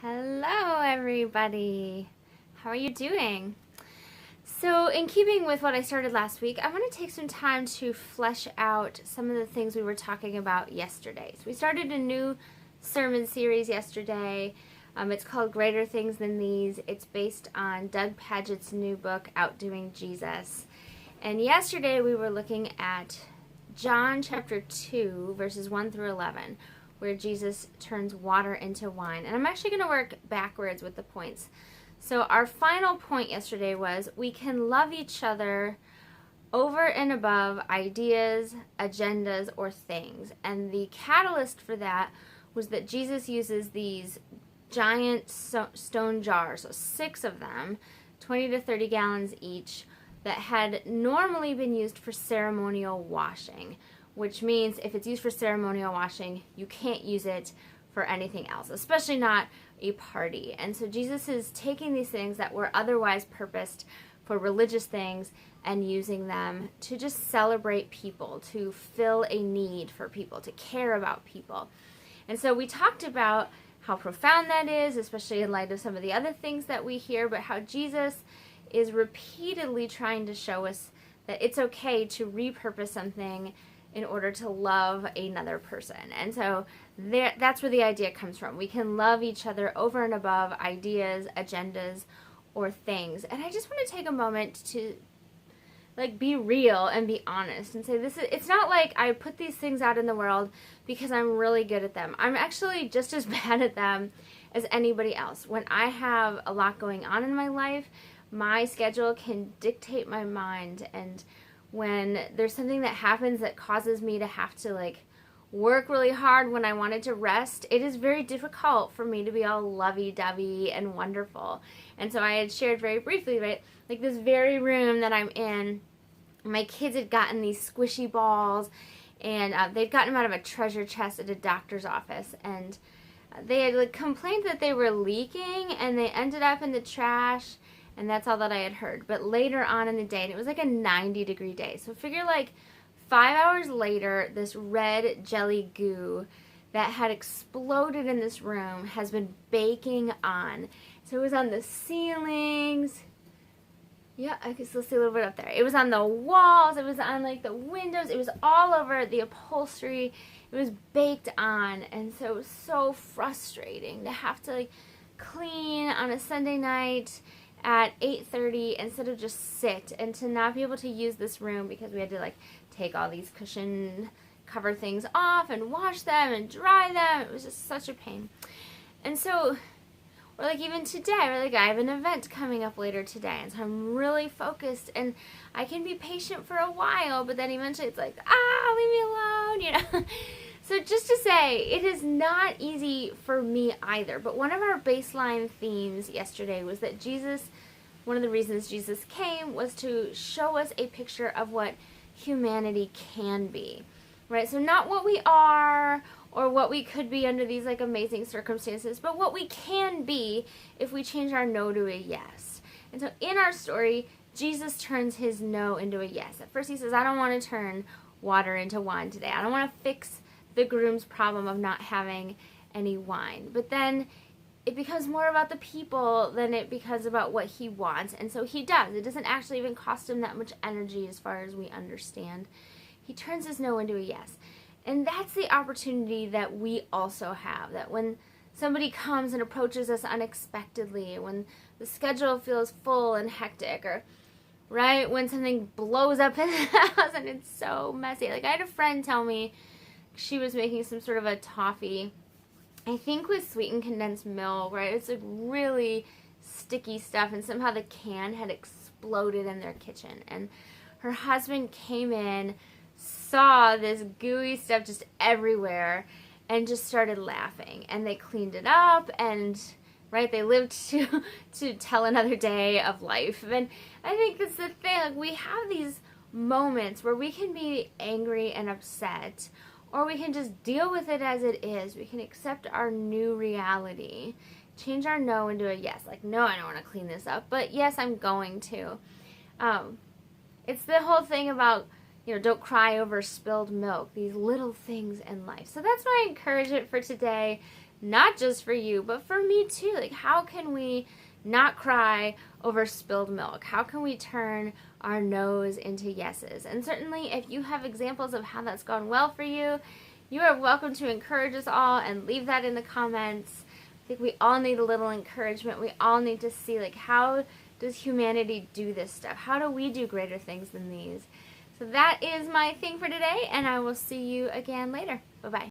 Hello, everybody. How are you doing? So, in keeping with what I started last week, I want to take some time to flesh out some of the things we were talking about yesterday. So, we started a new sermon series yesterday. It's called Greater Things Than These. It's based on Doug Padgett's new book, Outdoing Jesus. And yesterday we were looking at John chapter 2, verses 1 through 11, where Jesus turns water into wine. And I'm actually going to work backwards with the points. So our final point yesterday was we can love each other over and above ideas, agendas, or things. And the catalyst for that was that Jesus uses these giant stone jars, so 6 of them, 20 to 30 gallons each, that had normally been used for ceremonial washing, which means if it's used for ceremonial washing, you can't use it for anything else, especially not a party. And so Jesus is taking these things that were otherwise purposed for religious things and using them to just celebrate people, to fill a need for people, to care about people. And so we talked about how profound that is, especially in light of some of the other things that we hear, but how Jesus is repeatedly trying to show us that it's okay to repurpose something in order to love another person. And so that's where the idea comes from. We can love each other over and above ideas, agendas, or things. And I just want to take a moment to be real and be honest and say it's not like I put these things out in the world because I'm really good at them. I'm actually just as bad at them as anybody else. When I have a lot going on in my life, my schedule can dictate my mind, and when there's something that happens that causes me to have to work really hard when I wanted to rest, it is very difficult for me to be all lovey-dovey and wonderful. And so I had shared very briefly, right, this very room that I'm in, my kids had gotten these squishy balls, and they'd gotten them out of a treasure chest at a doctor's office, and they had complained that they were leaking, and they ended up in the trash, and that's all that I had heard. But later on in the day, and it was a 90-degree day, so figure 5 hours later, this red jelly goo that had exploded in this room has been baking on. So it was on the ceilings. Yeah, I can still see a little bit up there. It was on the walls. It was on the windows. It was all over the upholstery. It was baked on. And so it was so frustrating to have to clean on a Sunday night at 8:30 instead of just sit, and to not be able to use this room because we had to take all these cushion cover things off and wash them and dry them. It was just such a pain. And so or even today, I have an event coming up later today, and so I'm really focused, and I can be patient for a while, but then eventually it's leave me alone, So just to say, it is not easy for me either, but one of our baseline themes yesterday was that one of the reasons Jesus came was to show us a picture of what humanity can be, right? So not what we are or what we could be under these amazing circumstances, but what we can be if we change our no to a yes. And so in our story, Jesus turns his no into a yes. At first he says, I don't want to turn water into wine today. I don't want to fix the groom's problem of not having any wine. But then it becomes more about the people than it becomes about what he wants. And so he does. It doesn't actually even cost him that much energy as far as we understand. He turns his no into a yes. And that's the opportunity that we also have, that when somebody comes and approaches us unexpectedly, when the schedule feels full and hectic, or right when something blows up in the house and it's so messy. I had a friend tell me she was making some sort of a toffee, I think with sweetened condensed milk, right? It's really sticky stuff, and somehow the can had exploded in their kitchen. And her husband came in, saw this gooey stuff just everywhere, and just started laughing. And they cleaned it up, and right, they lived to tell another day of life. And I think that's the thing. We have these moments where we can be angry and upset, or we can just deal with it as it is. We can accept our new reality, change our no into a yes. No, I don't want to clean this up, but yes, I'm going to. It's the whole thing about don't cry over spilled milk, these little things in life. So that's my encouragement for today, not just for you, but for me too. Like, how can we not cry over spilled milk? How can we turn our no's into yeses? And certainly if you have examples of how that's gone well for you, you are welcome to encourage us all and leave that in the comments. I think we all need a little encouragement. We all need to see, like, how does humanity do this stuff? How do we do greater things than these? So that is my thing for today, and I will see you again later. Bye-bye.